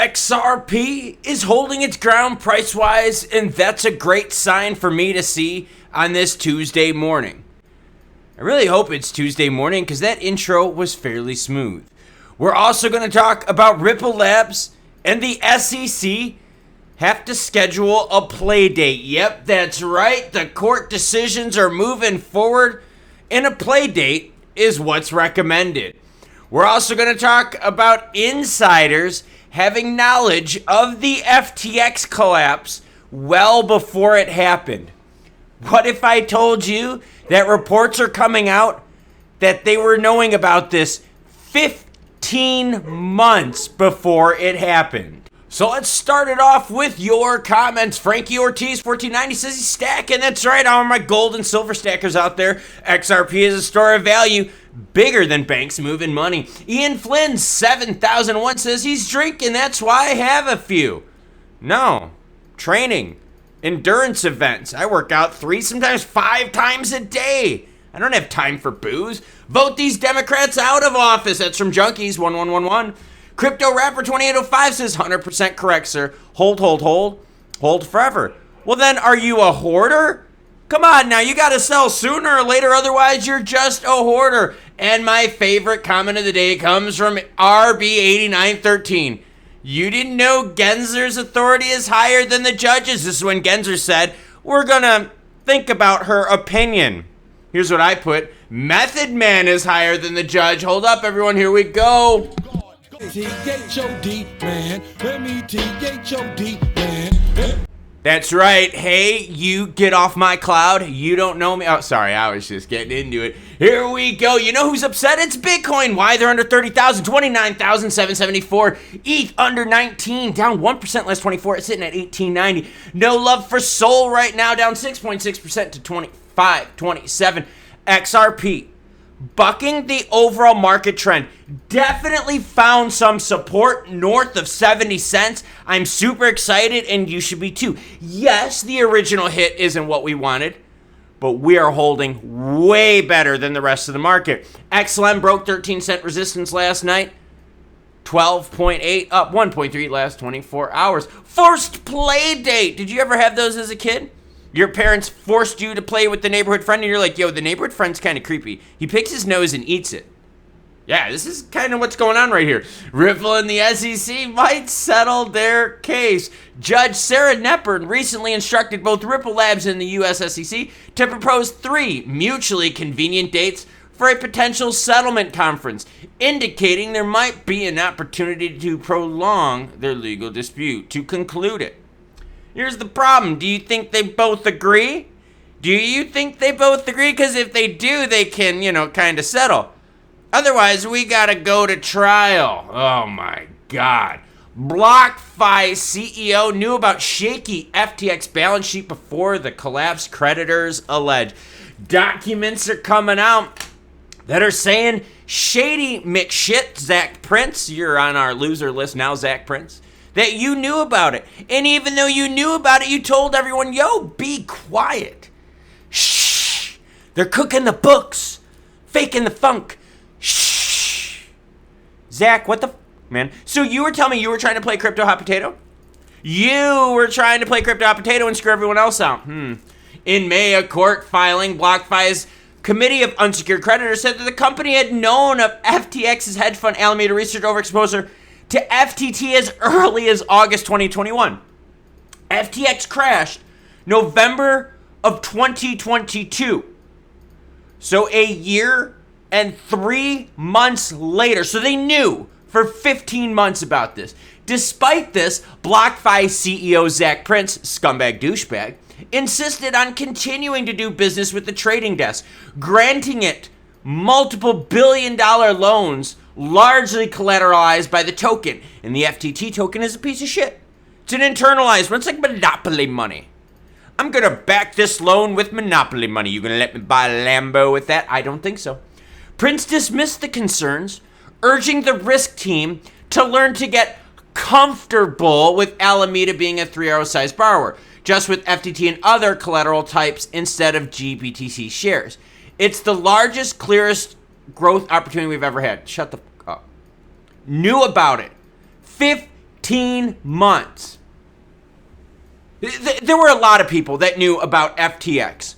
XRP is holding its ground price-wise, and that's a great sign for me to see on this Tuesday morning. I really hope it's Tuesday morning because that intro was fairly smooth. We're also going to talk about Ripple Labs and the SEC have to schedule a play date. Yep, that's right. The court decisions are moving forward, and a play date is what's recommended. We're also going to talk about insiders having knowledge of the FTX collapse well before it happened. What if I told you that reports are coming out that they were knowing about this 15 months before it happened? So let's start it off with your comments. Frankie Ortiz 1490 says he's stacking. That's right, all my gold and silver stackers out there. XRP is a store of value, bigger than banks moving money. Ian Flynn 7001 says he's drinking. That's why I have a few. No, training, endurance events. I work out 3, sometimes 5 times a day. I don't have time for booze. Vote these Democrats out of office. That's from Junkies 1111. Crypto Rapper 2805 says 100% correct, sir. Hold forever. Well then, are you a hoarder? Come on now, you gotta sell sooner or later, otherwise you're just a hoarder. And my favorite comment of the day comes from RB8913. You didn't know Gensler's authority is higher than the judge's. This is when Gensler said, we're gonna think about her opinion. Here's what I put. Method Man is higher than the judge. Hold up, everyone, here we go. T-H-O-D, man. Let me T-H-O-D, man. That's right. Hey, you get off my cloud. You don't know me. Oh, sorry. I was just getting into it. Here we go. You know who's upset? It's Bitcoin. Why? They're under 30,000. 29,774. ETH under 19. Down 1% last 24. It's sitting at 1890. No love for Sol right now. Down 6.6% to 25.27. XRP. Bucking the overall market trend, definitely found some support north of 70 cents. I'm super excited, and you should be too. Yes, the original hit isn't what we wanted, but we are holding way better than the rest of the market. XLM broke 13-cent resistance last night. 12.8, up 1.3 last 24 hours. Forced play date. Did you ever have those as a kid? Your parents forced you to play with the neighborhood friend, and you're like, yo, the neighborhood friend's kind of creepy. He picks his nose and eats it. Yeah, this is kind of what's going on right here. Ripple and the SEC might settle their case. Judge Sarah Knepper recently instructed both Ripple Labs and the US SEC to propose 3 mutually convenient dates for a potential settlement conference, indicating there might be an opportunity to prolong their legal dispute to conclude it. Here's the problem. Do you think they both agree? Do you think they both agree? Because if they do, they can, kind of settle. Otherwise, we got to go to trial. Oh, my God. BlockFi CEO knew about shaky FTX balance sheet before the collapse, creditors allege. Documents are coming out that are saying shady McShit, Zach Prince. You're on our loser list now, Zach Prince. That you knew about it. And even though you knew about it, you told everyone, yo, be quiet. Shh. They're cooking the books. Faking the funk. Shh. Zach, what the man? So you were telling me you were trying to play crypto hot potato? You were trying to play crypto hot potato and screw everyone else out. In May, a court filing, BlockFi's Committee of Unsecured Creditors said that the company had known of FTX's hedge fund Alameda Research overexposure to FTT as early as August 2021. FTX crashed November of 2022. So a year and 3 months later. So they knew for 15 months about this. Despite this, BlockFi CEO Zach Prince, scumbag douchebag, insisted on continuing to do business with the trading desk, granting it multiple billion-dollar loans largely collateralized by the token. And the FTT token is a piece of shit. It's an internalized one. It's like monopoly money. I'm going to back this loan with monopoly money. You going to let me buy a Lambo with that? I don't think so. Prince dismissed the concerns, urging the risk team to learn to get comfortable with Alameda being a 3-0 size borrower, just with FTT and other collateral types instead of GBTC shares. It's the largest, clearest growth opportunity we've ever had. Shut the fuck up. Knew about it 15 15 months. There were a lot of people that knew about FTX.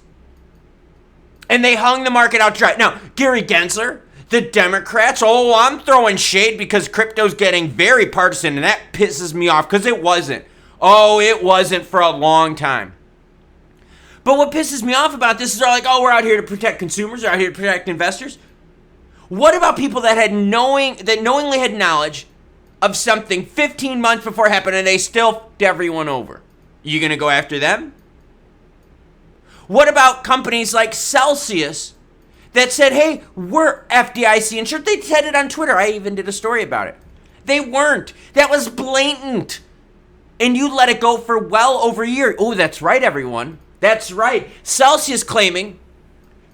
And they hung the market out dry. Now, Gary Gensler, the Democrats, oh, I'm throwing shade because crypto's getting very partisan, and that pisses me off because it wasn't. Oh, it wasn't for a long time. But what pisses me off about this is they're like, oh, we're out here to protect consumers, we're out here to protect investors. What about people that knowingly had knowledge of something 15 months before it happened and they still fucked everyone over? You gonna go after them? What about companies like Celsius that said, hey, we're FDIC insured? They said it on Twitter. I even did a story about it. They weren't. That was blatant. And you let it go for well over a year. Oh, that's right, everyone. That's right. Celsius claiming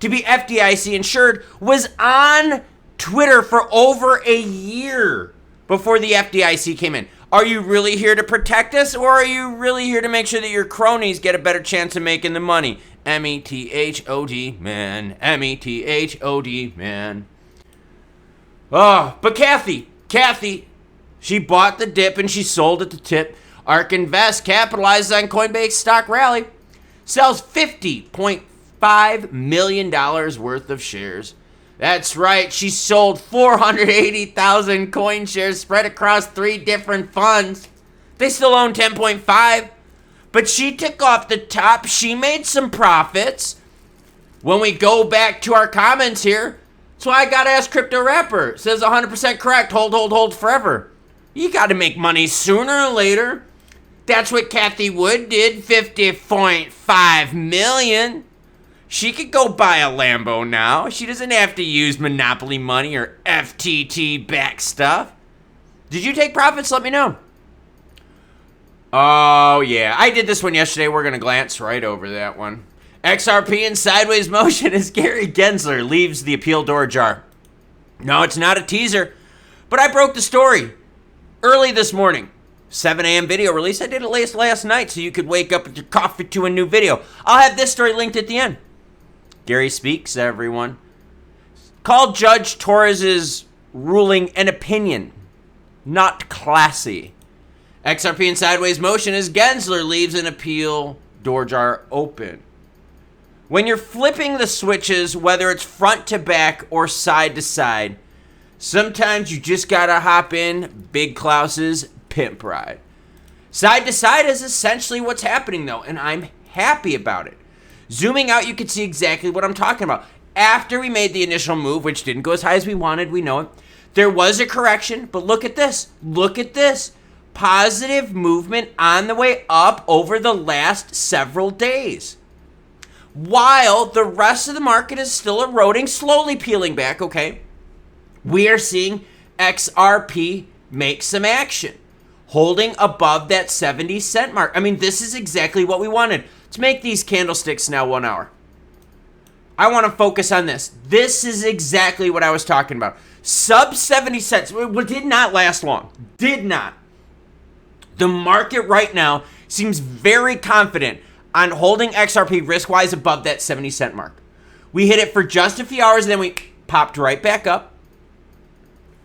to be FDIC insured was on Twitter for over a year before the FDIC came in. Are you really here to protect us, or are you really here to make sure that your cronies get a better chance of making the money? METHOD, man. METHOD, man. Oh, but Kathy, she bought the dip and she sold at the tip. ARK Invest capitalizes on Coinbase stock rally. Sells $50.5 million worth of shares. That's right, she sold 480,000 coin shares spread across 3 different funds. They still own 10.5, but she took off the top. She made some profits. When we go back to our comments here, that's why I gotta ask Crypto Rapper. It says 100% correct, hold forever. You gotta make money sooner or later. That's what Kathy Wood did, 50.5 million. She could go buy a Lambo now. She doesn't have to use Monopoly money or FTT back stuff. Did you take profits? Let me know. Oh, yeah. I did this one yesterday. We're going to glance right over that one. XRP in sideways motion as Gary Gensler leaves the appeal door ajar. No, it's not a teaser, but I broke the story early this morning. 7 a.m. video release. I did it last night so you could wake up with your coffee to a new video. I'll have this story linked at the end. Gary speaks, everyone. Called Judge Torres' ruling an opinion, not classy. XRP in sideways motion as Gensler leaves an appeal door jar open. When you're flipping the switches, whether it's front to back or side to side, sometimes you just gotta hop in Big Klaus's pimp ride. Side to side is essentially what's happening though, and I'm happy about it. Zooming out, you can see exactly what I'm talking about. After we made the initial move, which didn't go as high as we wanted, we know it, there was a correction, but look at this. Look at this. Positive movement on the way up over the last several days. While the rest of the market is still eroding, slowly peeling back, okay? We are seeing XRP make some action, holding above that 70-cent mark. I mean, this is exactly what we wanted. Let's make these candlesticks now 1 hour. I want to focus on this. This is exactly what I was talking about. Sub 70 cents. It did not last long. Did not. The market right now seems very confident on holding XRP risk-wise above that 70-cent mark. We hit it for just a few hours, and then we popped right back up.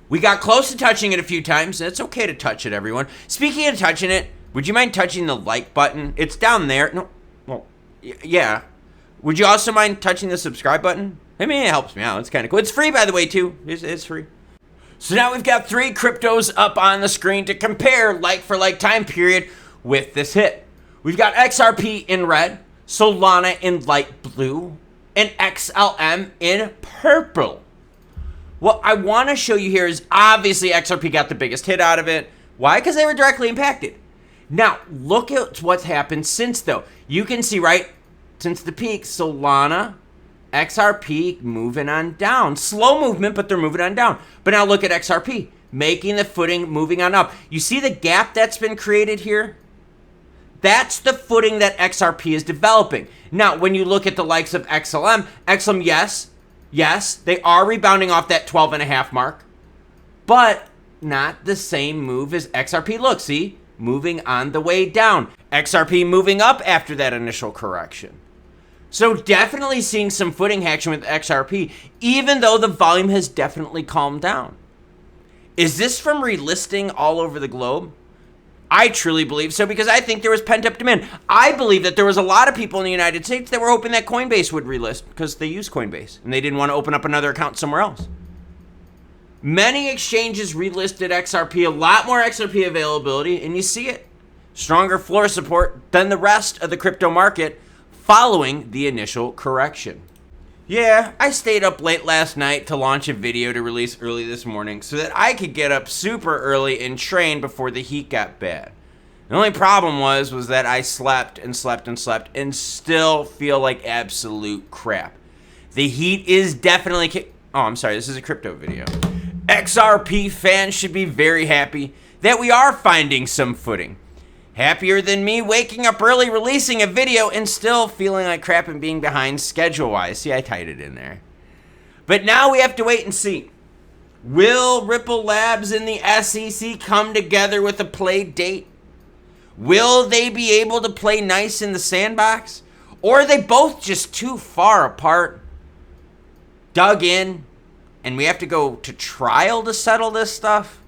We got close to touching it a few times. It's okay to touch it, everyone. Speaking of touching it, would you mind touching the like button? It's down there. No, well, yeah. Would you also mind touching the subscribe button? I mean, it helps me out. It's kind of cool. It's free, by the way, too. It's free. So now we've got 3 cryptos up on the screen to compare like-for-like time period with this hit. We've got XRP in red, Solana in light blue, and XLM in purple. What I want to show you here is obviously XRP got the biggest hit out of it. Why? Because they were directly impacted. Now, look at what's happened since, though. You can see, right, since the peak, Solana, XRP moving on down. Slow movement, but they're moving on down. But now look at XRP, making the footing, moving on up. You see the gap that's been created here? That's the footing that XRP is developing. Now, when you look at the likes of XLM, yes, they are rebounding off that 12.5 mark, but not the same move as XRP. Look, see? Moving on the way down. XRP moving up after that initial correction. So definitely seeing some footing action with XRP, even though the volume has definitely calmed down. Is this from relisting all over the globe? I truly believe so because I think there was pent-up demand. I believe that there was a lot of people in the United States that were hoping that Coinbase would relist because they use Coinbase and they didn't want to open up another account somewhere else. Many exchanges relisted XRP, a lot more XRP availability, and you see it. Stronger floor support than the rest of the crypto market following the initial correction. Yeah, I stayed up late last night to launch a video to release early this morning so that I could get up super early and train before the heat got bad. The only problem was that I slept and slept and slept and still feel like absolute crap. The heat is definitely... Oh, I'm sorry, this is a crypto video. XRP fans should be very happy that we are finding some footing. Happier than me waking up early, releasing a video, and still feeling like crap and being behind schedule-wise. See, I tied it in there. But now we have to wait and see. Will Ripple Labs and the SEC come together with a play date? Will they be able to play nice in the sandbox? Or are they both just too far apart, dug in, and we have to go to trial to settle this stuff?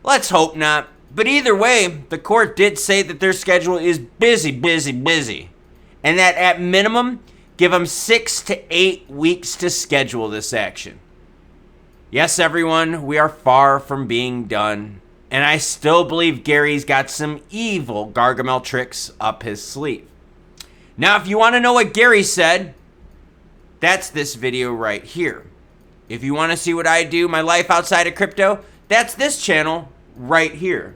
Let's hope not. But either way, the court did say that their schedule is busy, and that at minimum, give them 6 to 8 weeks to schedule this action. Yes, everyone, we are far from being done, and I still believe Gary's got some evil Gargamel tricks up his sleeve. Now, if you want to know what Gary said, that's this video right here. If you want to see what I do, my life outside of crypto, that's this channel right here.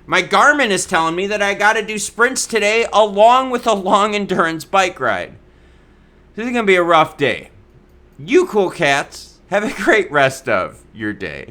My Garmin is telling me that I got to do sprints today along with a long endurance bike ride. This is going to be a rough day. You cool cats, have a great rest of your day.